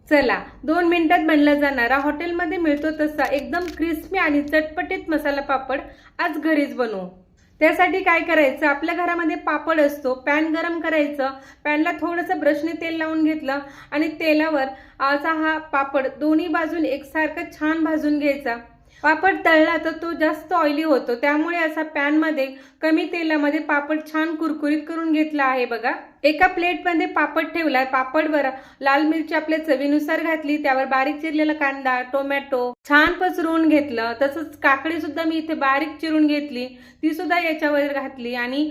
चला 2 मिनिटात बनला जाणारा हॉटेलमध्ये मिळतो तसा एकदम क्रिस्पी आणि चटपटीत मसाला पापड आज घरीच बनवू। त्यासाठी काय करायचं, आपल्या घरामध्ये पापड असतो, पॅन गरम करायचं, पॅनला थोडंसं ब्रशने तेल लावून घेतलं आणि तेलावर असा हा पापड दोन्ही बाजून एकसारखा छान भाजून घ्यायचा। पापड तळला तर तो जास्त ऑइली होतो, त्यामुळे असा पॅन मध्ये कमी तेलामध्ये पापड छान कुरकुरीत करून घेतला आहे बघा। एका प्लेट मध्ये पापड ठेवला, पापडवर लाल मिरची आपल्या चवीनुसार घातली, त्यावर बारीक चिरलेला कांदा, टोमॅटो छान पसरवून घेतलं। तसंच काकडी सुद्धा मी इथे बारीक चिरून घेतली, ती सुद्धा याच्यावर घातली आणि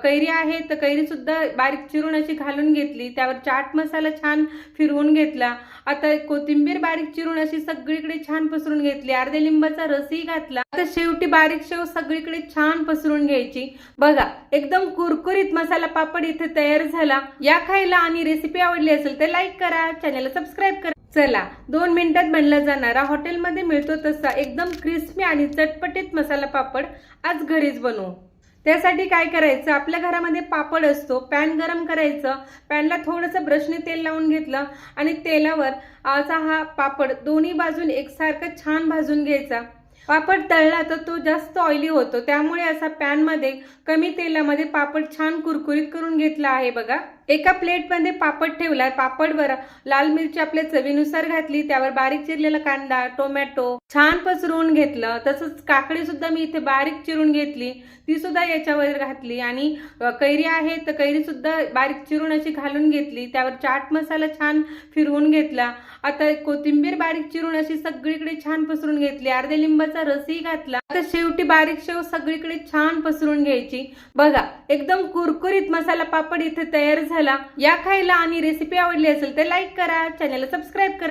कैरी आहे तर कैरी सुद्धा बारीक चिरून अशी घालून घेतली, त्यावर चाट मसाला छान फिरवून घेतला। आता कोथिंबीर बारीक चिरून अशी सगळीकडे छान पसरून घेतली, अर्ध्या लिंबाचा रसही घातला। आता शेवटी बारीक शेव सगळीकडे छान पसरून घ्यायची बघा। एकदम कुरकुरीत मसाला पापड इथे तयार झाला। या खायला आणि रेसिपी आवडली असेल तर लाईक करा, चॅनलला सबस्क्राईब करा। चला 2 मिनिटात बनला जाणारा हॉटेलमध्ये मिळतो तसा एकदम क्रिस्पी आणि चटपटीत मसाला पापड आज घरीच बनवू। त्यासाठी काय करायचं, आपल्या घरामध्ये पापड असतो, पॅन गरम करायचं, पॅनला थोडंसं ब्रशने तेल लावून घेतलं आणि तेलावर असा हा पापड दोन्ही बाजून एकसारखा छान भाजून घ्यायचा। पापड तळला तर तो जास्त ऑइली होतो, त्यामुळे असा पॅन मध्ये कमी तेलामध्ये पापड छान कुरकुरीत करून घेतला आहे बघा। एका प्लेट मध्ये पापड ठेवला, पापडवर लाल मिरची आपल्या चवीनुसार घातली, त्यावर बारीक चिरलेला कांदा, टोमॅटो छान पसरवून घेतलं। तसंच काकडी सुद्धा मी इथे बारीक चिरून घेतली, ती सुद्धा याच्यावर घातली आणि कैरी आहे तर कैरी सुद्धा बारीक चिरून अशी घालून घेतली, त्यावर चाट मसाला छान फिरवून घेतला। आता कोथिंबीर बारीक चिरून अशी सगळीकडे छान पसरून घेतली, अर्ध्या लिंबाचा रसही घातला। आता शेवटी बारीक शेव सगळीकडे छान पसरून घ्यायची बघा। एकदम कुरकुरीत मसाला पापड इथे तयार झाला। या खायला आणि रेसिपी आवडली असेल तर लाईक करा, चॅनलला सबस्क्राईब करा।